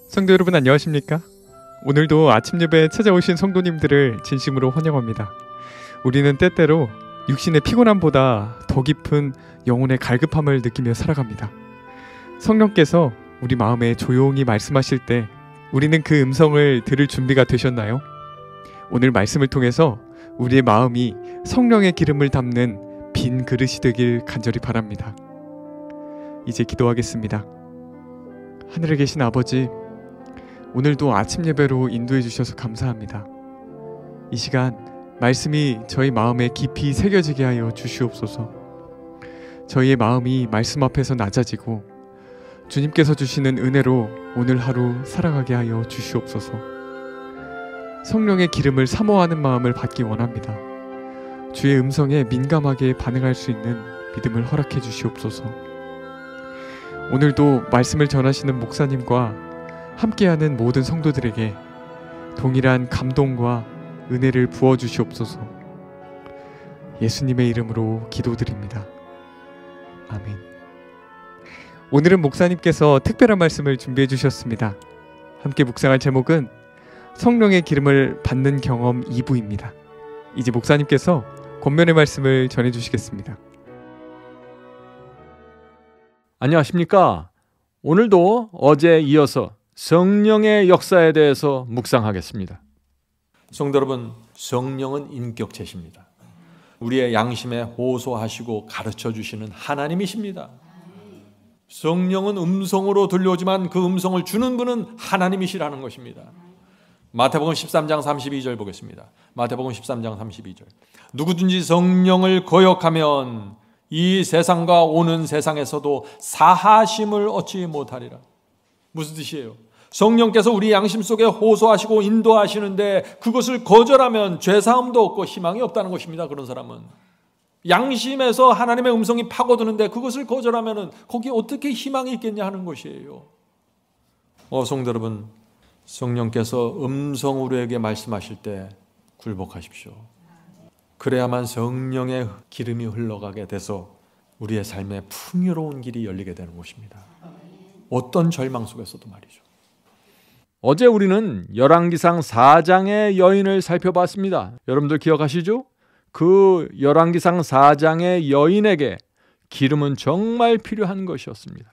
성도 여러분 안녕하십니까? 오늘도 아침 예배에 찾아오신 성도님들을 진심으로 환영합니다. 우리는 때때로 육신의 피곤함보다 더 깊은 영혼의 갈급함을 느끼며 살아갑니다. 성령께서 우리 마음에 조용히 말씀하실 때 우리는 그 음성을 들을 준비가 되셨나요? 오늘 말씀을 통해서 우리의 마음이 성령의 기름을 담는 빈 그릇이 되길 간절히 바랍니다. 이제 기도하겠습니다. 하늘에 계신 아버지, 오늘도 아침 예배로 인도해 주셔서 감사합니다. 이 시간 말씀이 저희 마음에 깊이 새겨지게 하여 주시옵소서. 저희의 마음이 말씀 앞에서 낮아지고 주님께서 주시는 은혜로 오늘 하루 살아가게 하여 주시옵소서. 성령의 기름을 사모하는 마음을 받기 원합니다. 주의 음성에 민감하게 반응할 수 있는 믿음을 허락해 주시옵소서. 오늘도 말씀을 전하시는 목사님과 함께하는 모든 성도들에게 동일한 감동과 은혜를 부어주시옵소서. 예수님의 이름으로 기도드립니다. 아멘. 오늘은 목사님께서 특별한 말씀을 준비해 주셨습니다. 함께 묵상할 제목은 성령의 기름을 받는 경험 2부입니다. 이제 목사님께서 권면의 말씀을 전해주시겠습니다. 안녕하십니까? 오늘도 어제에 이어서 성령의 역사에 대해서 묵상하겠습니다. 성도 여러분, 성령은 인격체십니다. 우리의 양심에 호소하시고 가르쳐 주시는 하나님이십니다. 성령은 음성으로 들려오지만 그 음성을 주는 분은 하나님이시라는 것입니다. 마태복음 13장 32절 보겠습니다. 마태복음 13장 32절. 누구든지 성령을 거역하면 이 세상과 오는 세상에서도 사하심을 얻지 못하리라. 무슨 뜻이에요? 성령께서 우리 양심 속에 호소하시고 인도하시는데 그것을 거절하면 죄사함도 없고 희망이 없다는 것입니다. 그런 사람은 양심에서 하나님의 음성이 파고드는데 그것을 거절하면 거기에 어떻게 희망이 있겠냐 하는 것이에요. 성도 여러분, 성령께서 음성으로 우리에게 말씀하실 때 굴복하십시오. 그래야만 성령의 기름이 흘러가게 돼서 우리의 삶에 풍요로운 길이 열리게 되는 것입니다. 어떤 절망 속에서도 말이죠. 어제 우리는 열왕기상 4장의 여인을 살펴봤습니다. 여러분들 기억하시죠? 그 열왕기상 4장의 여인에게 기름은 정말 필요한 것이었습니다.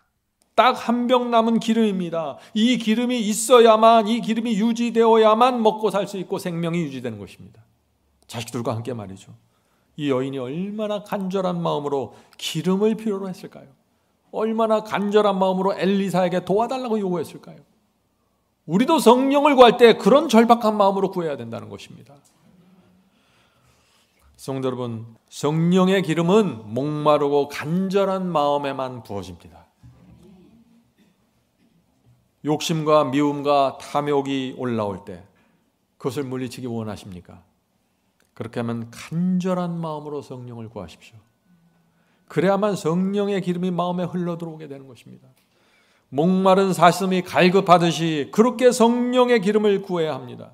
딱 한 병 남은 기름입니다. 이 기름이 있어야만, 이 기름이 유지되어야만 먹고 살 수 있고 생명이 유지되는 것입니다. 자식들과 함께 말이죠. 이 여인이 얼마나 간절한 마음으로 기름을 필요로 했을까요? 얼마나 간절한 마음으로 엘리사에게 도와달라고 요구했을까요? 우리도 성령을 구할 때 그런 절박한 마음으로 구해야 된다는 것입니다. 성도 여러분, 성령의 기름은 목마르고 간절한 마음에만 부어집니다. 욕심과 미움과 탐욕이 올라올 때 그것을 물리치기 원하십니까? 그렇게 하면 간절한 마음으로 성령을 구하십시오. 그래야만 성령의 기름이 마음에 흘러들어오게 되는 것입니다. 목마른 사슴이 갈급하듯이 그렇게 성령의 기름을 구해야 합니다.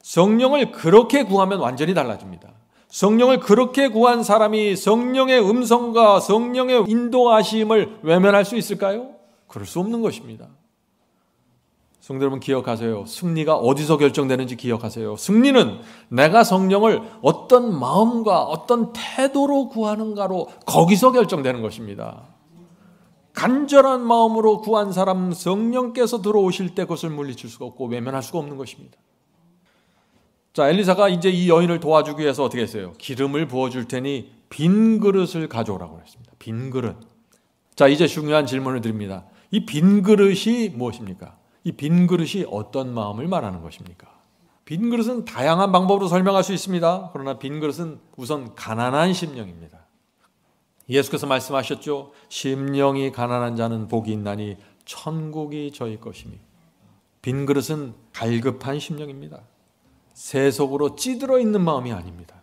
성령을 그렇게 구하면 완전히 달라집니다. 성령을 그렇게 구한 사람이 성령의 음성과 성령의 인도하심을 외면할 수 있을까요? 그럴 수 없는 것입니다. 성도 여러분 기억하세요. 승리가 어디서 결정되는지 기억하세요. 승리는 내가 성령을 어떤 마음과 어떤 태도로 구하는가로 거기서 결정되는 것입니다. 간절한 마음으로 구한 사람 성령께서 들어오실 때 그것을 물리칠 수가 없고 외면할 수가 없는 것입니다. 자, 엘리사가 이제 이 여인을 도와주기 위해서 어떻게 했어요? 기름을 부어줄 테니 빈 그릇을 가져오라고 했습니다. 빈 그릇. 자, 이제 중요한 질문을 드립니다. 이 빈 그릇이 무엇입니까? 이 빈 그릇이 어떤 마음을 말하는 것입니까? 빈 그릇은 다양한 방법으로 설명할 수 있습니다. 그러나 빈 그릇은 우선 가난한 심령입니다. 예수께서 말씀하셨죠. 심령이 가난한 자는 복이 있나니 천국이 저희 것이니. 빈 그릇은 갈급한 심령입니다. 세속으로 찌들어 있는 마음이 아닙니다.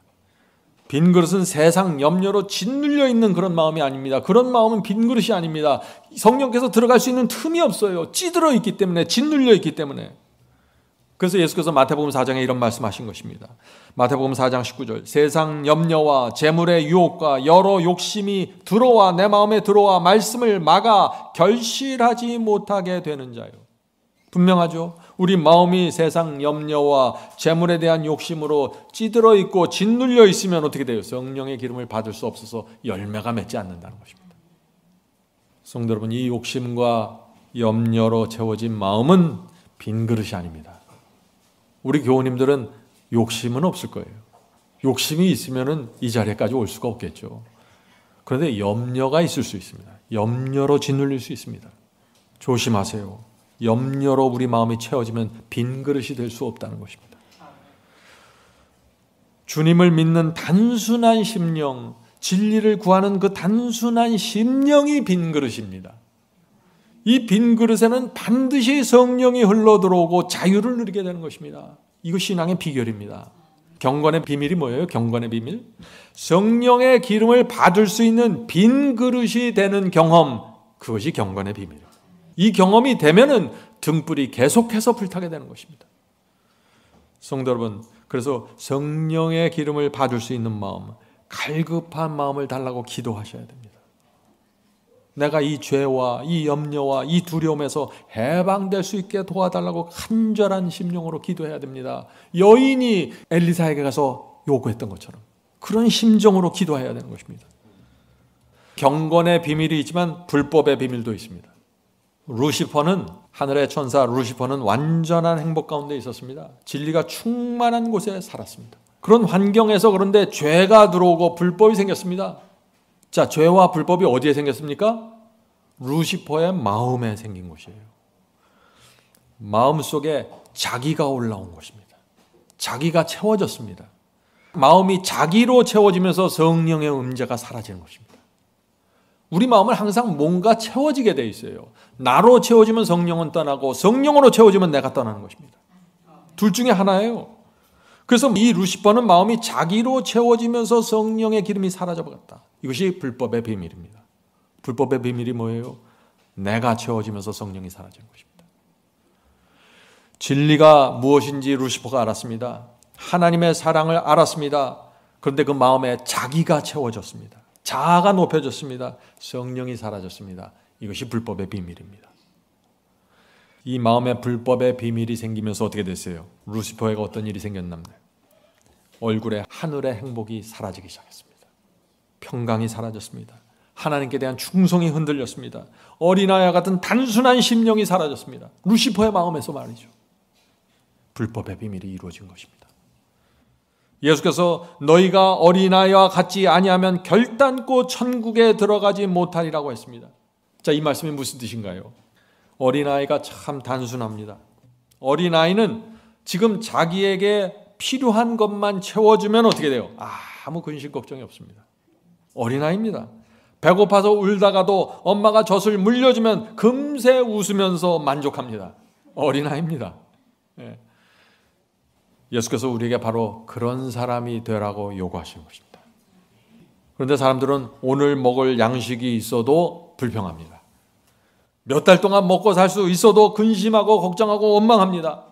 빈 그릇은 세상 염려로 짓눌려 있는 그런 마음이 아닙니다. 그런 마음은 빈 그릇이 아닙니다. 성령께서 들어갈 수 있는 틈이 없어요. 찌들어 있기 때문에, 짓눌려 있기 때문에. 그래서 예수께서 마태복음 4장에 이런 말씀하신 것입니다. 마태복음 4장 19절. 세상 염려와 재물의 유혹과 여러 욕심이 내 마음에 들어와 말씀을 막아 결실하지 못하게 되는 자요. 분명하죠. 우리 마음이 세상 염려와 재물에 대한 욕심으로 찌들어 있고 짓눌려 있으면 어떻게 돼요? 성령의 기름을 받을 수 없어서 열매가 맺지 않는다는 것입니다. 성도 여러분, 이 욕심과 염려로 채워진 마음은 빈 그릇이 아닙니다. 우리 교우님들은 욕심은 없을 거예요. 욕심이 있으면 이 자리에까지 올 수가 없겠죠. 그런데 염려가 있을 수 있습니다. 염려로 짓눌릴 수 있습니다. 조심하세요. 염려로 우리 마음이 채워지면 빈 그릇이 될 수 없다는 것입니다. 주님을 믿는 단순한 심령, 진리를 구하는 그 단순한 심령이 빈 그릇입니다. 이 빈 그릇에는 반드시 성령이 흘러들어오고 자유를 누리게 되는 것입니다. 이거 신앙의 비결입니다. 경건의 비밀이 뭐예요? 경건의 비밀? 성령의 기름을 받을 수 있는 빈 그릇이 되는 경험, 그것이 경건의 비밀입니다. 이 경험이 되면은 등불이 계속해서 불타게 되는 것입니다. 성도 여러분, 그래서 성령의 기름을 받을 수 있는 마음, 갈급한 마음을 달라고 기도하셔야 됩니다. 내가 이 죄와 이 염려와 이 두려움에서 해방될 수 있게 도와달라고 간절한 심령으로 기도해야 됩니다. 여인이 엘리사에게 가서 요구했던 것처럼 그런 심정으로 기도해야 되는 것입니다. 경건의 비밀이 있지만 불법의 비밀도 있습니다. 루시퍼는, 하늘의 천사 루시퍼는 완전한 행복 가운데 있었습니다. 진리가 충만한 곳에 살았습니다. 그런 환경에서 그런데 죄가 들어오고 불법이 생겼습니다. 자, 죄와 불법이 어디에 생겼습니까? 루시퍼의 마음에 생긴 것이에요. 마음속에 자기가 올라온 것입니다. 자기가 채워졌습니다. 마음이 자기로 채워지면서 성령의 음재가 사라지는 것입니다. 우리 마음은 항상 뭔가 채워지게 돼 있어요. 나로 채워지면 성령은 떠나고 성령으로 채워지면 내가 떠나는 것입니다. 둘 중에 하나예요. 그래서 이 루시퍼는 마음이 자기로 채워지면서 성령의 기름이 사라져버렸다. 이것이 불법의 비밀입니다. 불법의 비밀이 뭐예요? 내가 채워지면서 성령이 사라지는 것입니다. 진리가 무엇인지 루시퍼가 알았습니다. 하나님의 사랑을 알았습니다. 그런데 그 마음에 자기가 채워졌습니다. 자아가 높여졌습니다. 성령이 사라졌습니다. 이것이 불법의 비밀입니다. 이 마음에 불법의 비밀이 생기면서 어떻게 됐어요? 루시퍼에게 어떤 일이 생겼나요? 얼굴에 하늘의 행복이 사라지기 시작했습니다. 평강이 사라졌습니다. 하나님께 대한 충성이 흔들렸습니다. 어린아이와 같은 단순한 심령이 사라졌습니다. 루시퍼의 마음에서 말이죠. 불법의 비밀이 이루어진 것입니다. 예수께서 너희가 어린아이와 같지 아니하면 결단코 천국에 들어가지 못하리라고 했습니다. 자, 이 말씀이 무슨 뜻인가요? 어린아이가 참 단순합니다. 어린아이는 지금 자기에게 필요한 것만 채워주면 어떻게 돼요? 아무 근심 걱정이 없습니다. 어린아이입니다. 배고파서 울다가도 엄마가 젖을 물려주면 금세 웃으면서 만족합니다. 어린아이입니다. 예. 예수께서 우리에게 바로 그런 사람이 되라고 요구하시는 것입니다. 그런데 사람들은 오늘 먹을 양식이 있어도 불평합니다. 몇 달 동안 먹고 살 수 있어도 근심하고 걱정하고 원망합니다.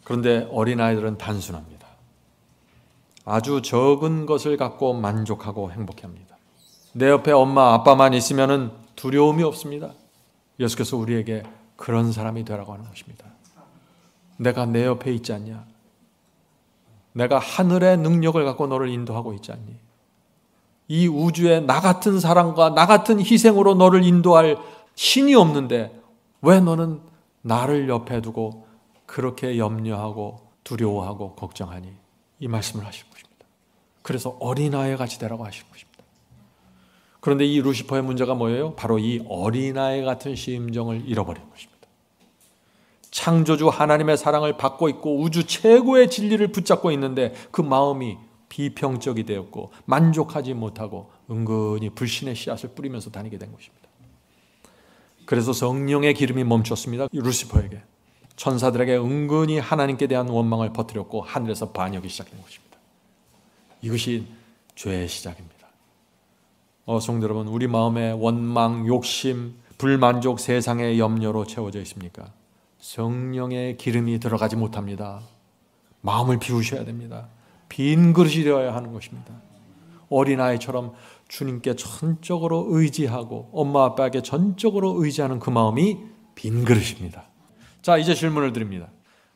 그런데 어린아이들은 단순합니다. 아주 적은 것을 갖고 만족하고 행복해합니다. 내 옆에 엄마 아빠만 있으면 두려움이 없습니다. 예수께서 우리에게 그런 사람이 되라고 하는 것입니다. 내가 내 옆에 있지 않냐? 내가 하늘의 능력을 갖고 너를 인도하고 있지 않니? 이 우주에 나 같은 사랑과 나 같은 희생으로 너를 인도할 신이 없는데 왜 너는 나를 옆에 두고 그렇게 염려하고 두려워하고 걱정하니? 이 말씀을 하시는 것입니다. 그래서 어린아이 같이 되라고 하시는 것입니다. 그런데 이 루시퍼의 문제가 뭐예요? 바로 이 어린아이 같은 심정을 잃어버린 것입니다. 창조주 하나님의 사랑을 받고 있고 우주 최고의 진리를 붙잡고 있는데 그 마음이 비평적이 되었고 만족하지 못하고 은근히 불신의 씨앗을 뿌리면서 다니게 된 것입니다. 그래서 성령의 기름이 멈췄습니다. 루시퍼에게. 천사들에게 은근히 하나님께 대한 원망을 퍼뜨렸고 하늘에서 반역이 시작된 것입니다. 이것이 죄의 시작입니다. 성도 여러분, 우리 마음에 원망, 욕심, 불만족, 세상의 염려로 채워져 있습니까? 성령의 기름이 들어가지 못합니다. 마음을 비우셔야 됩니다. 빈 그릇이 되어야 하는 것입니다. 어린아이처럼 주님께 전적으로 의지하고 엄마 아빠에게 전적으로 의지하는 그 마음이 빈 그릇입니다. 자, 이제 질문을 드립니다.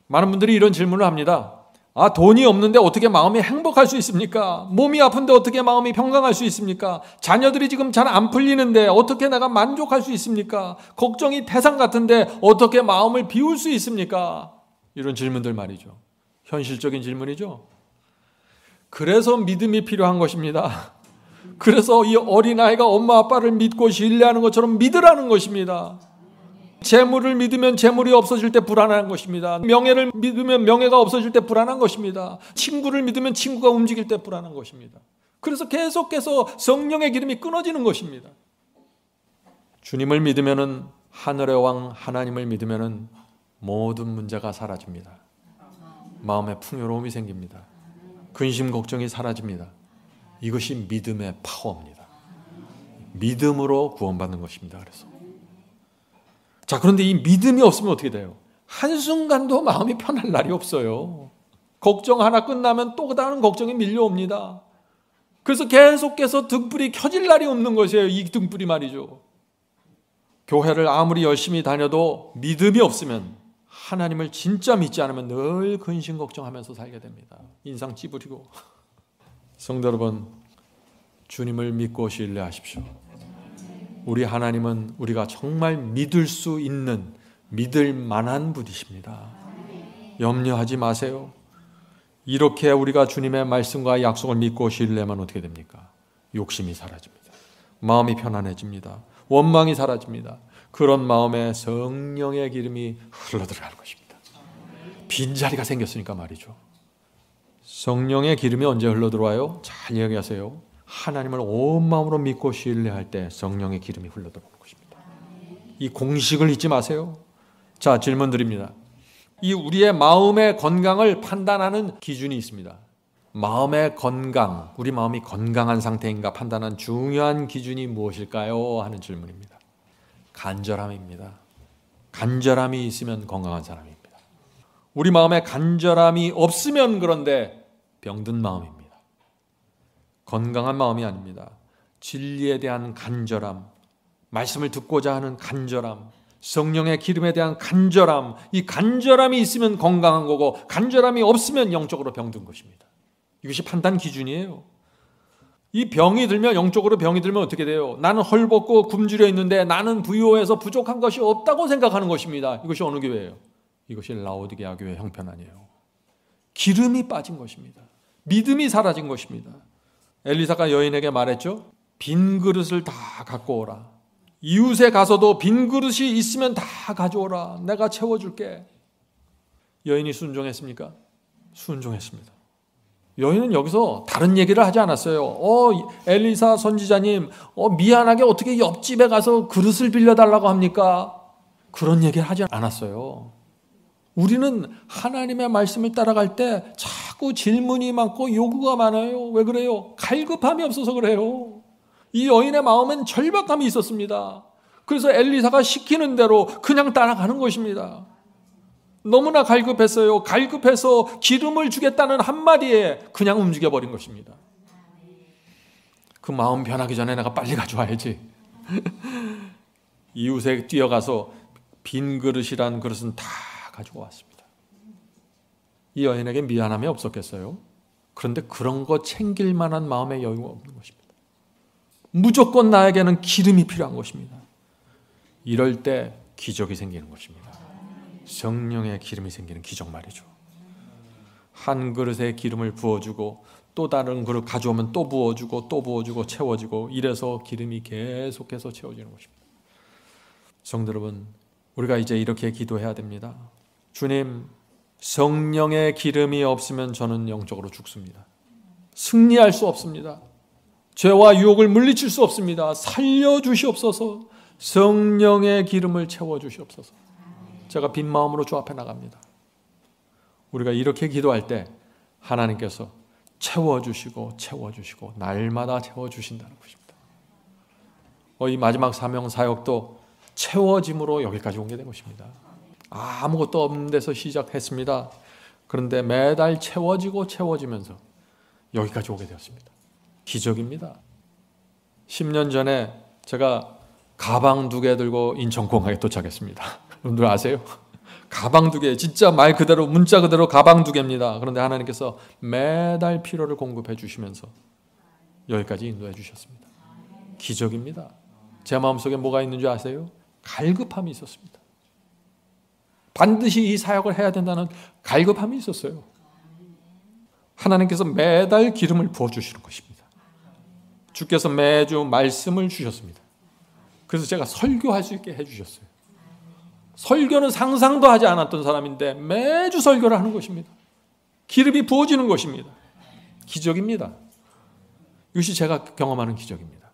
많은 분들이 이런 질문을 합니다. 아, 돈이 없는데 어떻게 마음이 행복할 수 있습니까? 몸이 아픈데 어떻게 마음이 평강할 수 있습니까? 자녀들이 지금 잘 안 풀리는데 어떻게 내가 만족할 수 있습니까? 걱정이 태산 같은데 어떻게 마음을 비울 수 있습니까? 이런 질문들 말이죠. 현실적인 질문이죠. 그래서 믿음이 필요한 것입니다. 그래서 이 어린아이가 엄마 아빠를 믿고 신뢰하는 것처럼 믿으라는 것입니다. 재물을 믿으면 재물이 없어질 때 불안한 것입니다. 명예를 믿으면 명예가 없어질 때 불안한 것입니다. 친구를 믿으면 친구가 움직일 때 불안한 것입니다. 그래서 계속해서 성령의 기름이 끊어지는 것입니다. 주님을 믿으면은, 하늘의 왕 하나님을 믿으면은 모든 문제가 사라집니다. 마음에 풍요로움이 생깁니다. 근심 걱정이 사라집니다. 이것이 믿음의 파워입니다. 믿음으로 구원받는 것입니다. 그래서 자, 그런데 이 믿음이 없으면 어떻게 돼요? 한순간도 마음이 편할 날이 없어요. 걱정 하나 끝나면 또 다른 걱정이 밀려옵니다. 그래서 계속해서 등불이 켜질 날이 없는 것이에요. 이 등불이 말이죠. 교회를 아무리 열심히 다녀도 믿음이 없으면, 하나님을 진짜 믿지 않으면 늘 근심 걱정하면서 살게 됩니다. 인상 찌푸리고. 성도 여러분, 주님을 믿고 신뢰하십시오. 우리 하나님은 우리가 정말 믿을 수 있는, 믿을 만한 분이십니다. 염려하지 마세요. 이렇게 우리가 주님의 말씀과 약속을 믿고 신뢰하면 어떻게 됩니까? 욕심이 사라집니다. 마음이 편안해집니다. 원망이 사라집니다. 그런 마음에 성령의 기름이 흘러들어가는 것입니다. 빈자리가 생겼으니까 말이죠. 성령의 기름이 언제 흘러들어와요? 잘 이야기하세요. 하나님을 온 마음으로 믿고 신뢰할 때 성령의 기름이 흘러들어오는 것입니다. 이 공식을 잊지 마세요. 자, 질문 드립니다. 이 우리의 마음의 건강을 판단하는 기준이 있습니다. 마음의 건강, 우리 마음이 건강한 상태인가 판단하는 중요한 기준이 무엇일까요? 하는 질문입니다. 간절함입니다. 간절함이 있으면 건강한 사람입니다. 우리 마음에 간절함이 없으면 그런데 병든 마음입니다. 건강한 마음이 아닙니다. 진리에 대한 간절함, 말씀을 듣고자 하는 간절함, 성령의 기름에 대한 간절함, 이 간절함이 있으면 건강한 거고 간절함이 없으면 영적으로 병든 것입니다. 이것이 판단 기준이에요. 이 병이 들면, 영적으로 병이 들면 어떻게 돼요? 나는 헐벗고 굶주려 있는데 나는 부유해서 부족한 것이 없다고 생각하는 것입니다. 이것이 어느 교회예요? 이것이 라오디게아 교회 형편아니에요. 기름이 빠진 것입니다. 믿음이 사라진 것입니다. 엘리사가 여인에게 말했죠. 빈 그릇을 다 갖고 오라. 이웃에 가서도 빈 그릇이 있으면 다 가져오라. 내가 채워줄게. 여인이 순종했습니까? 순종했습니다. 여인은 여기서 다른 얘기를 하지 않았어요. 엘리사 선지자님, 미안하게 어떻게 옆집에 가서 그릇을 빌려달라고 합니까? 그런 얘기를 하지 않았어요. 우리는 하나님의 말씀을 따라갈 때 자꾸 질문이 많고 요구가 많아요. 왜 그래요? 갈급함이 없어서 그래요. 이 여인의 마음엔 절박함이 있었습니다. 그래서 엘리사가 시키는 대로 그냥 따라가는 것입니다. 너무나 갈급했어요. 갈급해서 기름을 주겠다는 한마디에 그냥 움직여버린 것입니다. 그 마음 변하기 전에 내가 빨리 가져와야지. 이웃에 뛰어가서 빈 그릇이란 그릇은 다 가지고 왔습니다. 이 여인에게 미안함이 없었겠어요? 그런데 그런 거 챙길 만한 마음의 여유가 없는 것입니다. 무조건 나에게는 기름이 필요한 것입니다. 이럴 때 기적이 생기는 것입니다. 성령의 기름이 생기는 기적 말이죠. 한 그릇에 기름을 부어주고 또 다른 그릇 가져오면 또 부어주고 또 부어주고 채워지고, 이래서 기름이 계속해서 채워지는 것입니다. 성도 여러분, 우리가 이제 이렇게 기도해야 됩니다. 주님, 성령의 기름이 없으면 저는 영적으로 죽습니다. 승리할 수 없습니다. 죄와 유혹을 물리칠 수 없습니다. 살려주시옵소서. 성령의 기름을 채워주시옵소서. 제가 빈 마음으로 주 앞에 나갑니다. 우리가 이렇게 기도할 때 하나님께서 채워주시고 채워주시고 날마다 채워주신다는 것입니다. 이 마지막 사명 사역도 채워짐으로 여기까지 오게 된 것입니다. 아무것도 없는 데서 시작했습니다. 그런데 매달 채워지고 채워지면서 여기까지 오게 되었습니다. 기적입니다. 10년 전에 제가 가방 2개 들고 인천공항에 도착했습니다. 여러분들 아세요? 가방 2개, 진짜 말 그대로 문자 그대로 가방 2개입니다. 그런데 하나님께서 매달 필요를 공급해 주시면서 여기까지 인도해 주셨습니다. 기적입니다. 제 마음속에 뭐가 있는 줄 아세요? 갈급함이 있었습니다. 반드시 이 사역을 해야 된다는 갈급함이 있었어요. 하나님께서 매달 기름을 부어주시는 것입니다. 주께서 매주 말씀을 주셨습니다. 그래서 제가 설교할 수 있게 해주셨어요. 설교는 상상도 하지 않았던 사람인데 매주 설교를 하는 것입니다. 기름이 부어지는 것입니다. 기적입니다. 이것이 제가 경험하는 기적입니다.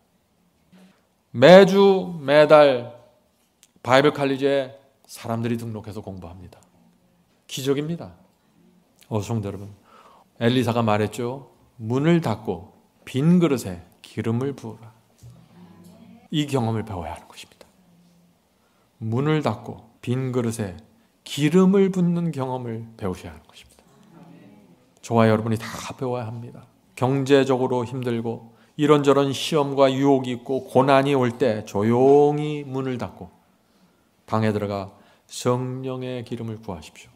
매주 매달 바이블 칼리지에 사람들이 등록해서 공부합니다. 기적입니다. 성도 여러분, 엘리사가 말했죠. 문을 닫고 빈 그릇에 기름을 부으라. 이 경험을 배워야 하는 것입니다. 문을 닫고 빈 그릇에 기름을 붓는 경험을 배우셔야 하는 것입니다. 저와 여러분이 다 배워야 합니다. 경제적으로 힘들고 이런저런 시험과 유혹이 있고 고난이 올 때 조용히 문을 닫고 방에 들어가 성령의 기름을 구하십시오.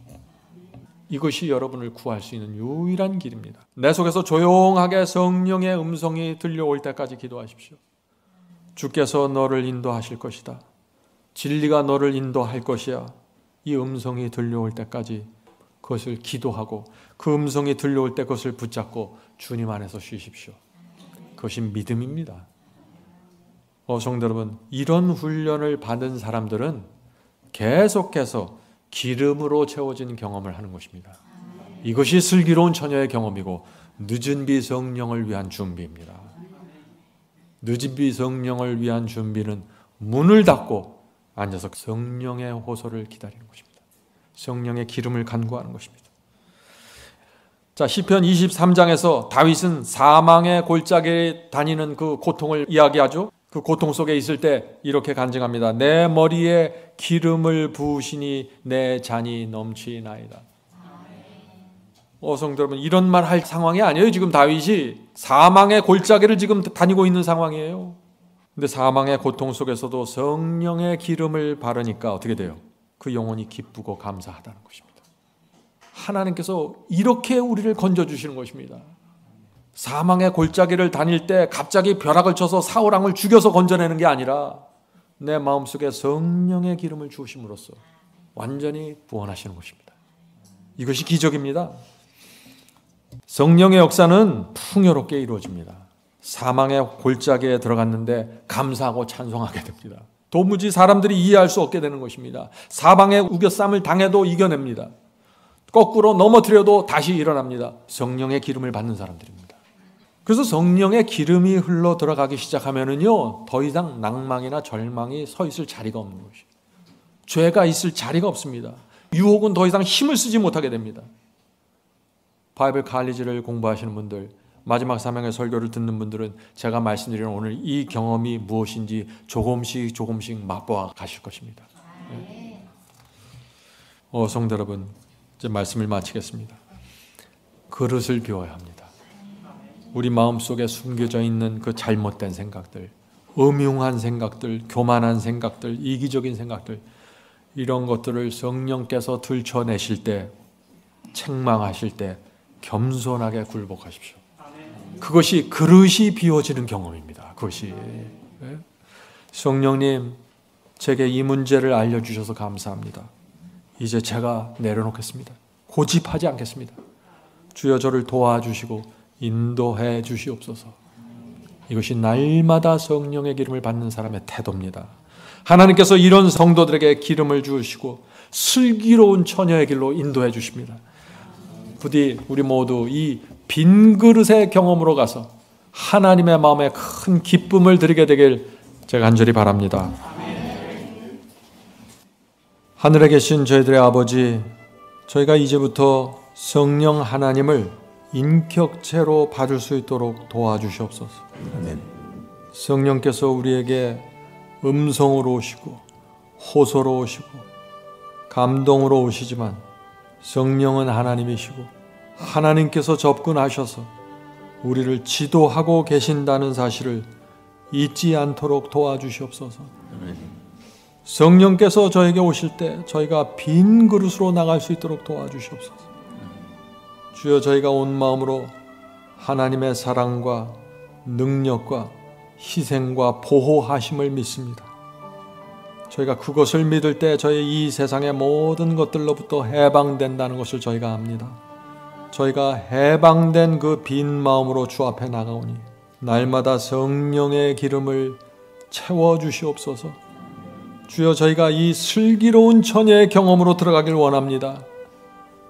이것이 여러분을 구할 수 있는 유일한 길입니다. 내 속에서 조용하게 성령의 음성이 들려올 때까지 기도하십시오. 주께서 너를 인도하실 것이다. 진리가 너를 인도할 것이야. 이 음성이 들려올 때까지 그것을 기도하고 그 음성이 들려올 때 그것을 붙잡고 주님 안에서 쉬십시오. 그것이 믿음입니다. 성도 여러분, 이런 훈련을 받은 사람들은 계속해서 기름으로 채워진 경험을 하는 것입니다. 이것이 슬기로운 처녀의 경험이고 늦은 비 성령을 위한 준비입니다. 늦은 비 성령을 위한 준비는 문을 닫고 앉아서 성령의 호소를 기다리는 것입니다. 성령의 기름을 간구하는 것입니다. 자, 시편 23장에서 다윗은 사망의 골짜기에 다니는 그 고통을 이야기하죠. 그 고통 속에 있을 때 이렇게 간증합니다. 내 머리에 기름을 부으시니 내 잔이 넘치나이다. 성도 여러분, 이런 말 할 상황이 아니에요. 지금 다윗이 사망의 골짜기를 지금 다니고 있는 상황이에요. 근데 사망의 고통 속에서도 성령의 기름을 바르니까 어떻게 돼요? 그 영혼이 기쁘고 감사하다는 것입니다. 하나님께서 이렇게 우리를 건져주시는 것입니다. 사망의 골짜기를 다닐 때 갑자기 벼락을 쳐서 사울왕을 죽여서 건져내는 게 아니라 내 마음속에 성령의 기름을 주심으로써 완전히 구원하시는 것입니다. 이것이 기적입니다. 성령의 역사는 풍요롭게 이루어집니다. 사망의 골짜기에 들어갔는데 감사하고 찬송하게 됩니다. 도무지 사람들이 이해할 수 없게 되는 것입니다. 사방에 우겨쌈을 당해도 이겨냅니다. 거꾸로 넘어뜨려도 다시 일어납니다. 성령의 기름을 받는 사람들입니다. 그래서 성령의 기름이 흘러 들어가기 시작하면은요, 더 이상 낭망이나 절망이 서 있을 자리가 없는 것이에요. 죄가 있을 자리가 없습니다. 유혹은 더 이상 힘을 쓰지 못하게 됩니다. 바이블 칼리지를 공부하시는 분들, 마지막 사명의 설교를 듣는 분들은 제가 말씀드리는 오늘 이 경험이 무엇인지 조금씩 맛보아 가실 것입니다. 성도 여러분, 이제 말씀을 마치겠습니다. 그릇을 비워야 합니다. 우리 마음속에 숨겨져 있는 그 잘못된 생각들, 음흉한 생각들, 교만한 생각들, 이기적인 생각들, 이런 것들을 성령께서 들춰내실 때, 책망하실 때 겸손하게 굴복하십시오. 그것이 그릇이 비워지는 경험입니다. 그것이. 성령님, 제게 이 문제를 알려주셔서 감사합니다. 이제 제가 내려놓겠습니다. 고집하지 않겠습니다. 주여 저를 도와주시고 인도해 주시옵소서. 이것이 날마다 성령의 기름을 받는 사람의 태도입니다. 하나님께서 이런 성도들에게 기름을 주시고 슬기로운 처녀의 길로 인도해 주십니다. 부디 우리 모두 이 빈 그릇의 경험으로 가서 하나님의 마음에 큰 기쁨을 드리게 되길 제가 간절히 바랍니다. 하늘에 계신 저희들의 아버지, 저희가 이제부터 성령 하나님을 인격체로 받을 수 있도록 도와주시옵소서. 아멘. 성령께서 우리에게 음성으로 오시고 호소로 오시고 감동으로 오시지만 성령은 하나님이시고 하나님께서 접근하셔서 우리를 지도하고 계신다는 사실을 잊지 않도록 도와주시옵소서. 아멘. 성령께서 저에게 오실 때 저희가 빈 그릇으로 나갈 수 있도록 도와주시옵소서. 주여, 저희가 온 마음으로 하나님의 사랑과 능력과 희생과 보호하심을 믿습니다. 저희가 그것을 믿을 때 저희 이 세상의 모든 것들로부터 해방된다는 것을 저희가 압니다. 저희가 해방된 그 빈 마음으로 주 앞에 나가오니 날마다 성령의 기름을 채워주시옵소서. 주여, 저희가 이 슬기로운 처녀의 경험으로 들어가길 원합니다.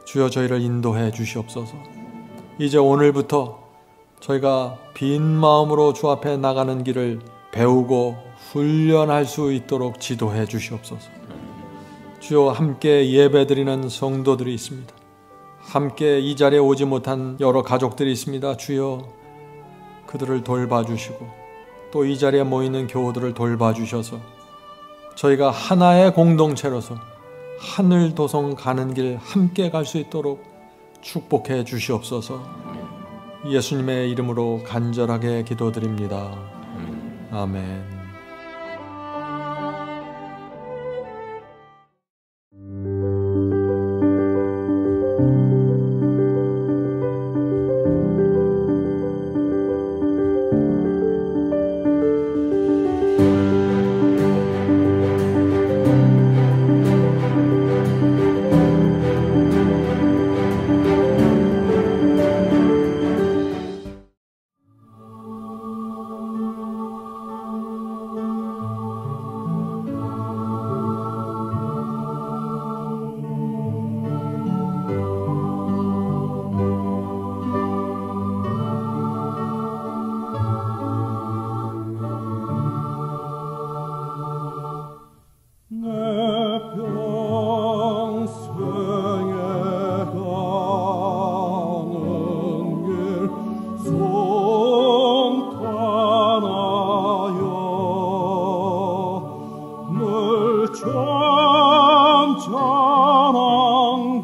주여, 저희를 인도해 주시옵소서. 이제 오늘부터 저희가 빈 마음으로 주 앞에 나가는 길을 배우고 훈련할 수 있도록 지도해 주시옵소서. 주여, 함께 예배드리는 성도들이 있습니다. 함께 이 자리에 오지 못한 여러 가족들이 있습니다. 주여, 그들을 돌봐주시고 또 이 자리에 모이는 교우들을 돌봐주셔서 저희가 하나의 공동체로서 하늘 도성 가는 길 함께 갈 수 있도록 축복해 주시옵소서. 예수님의 이름으로 간절하게 기도드립니다. 아멘. 찬찬한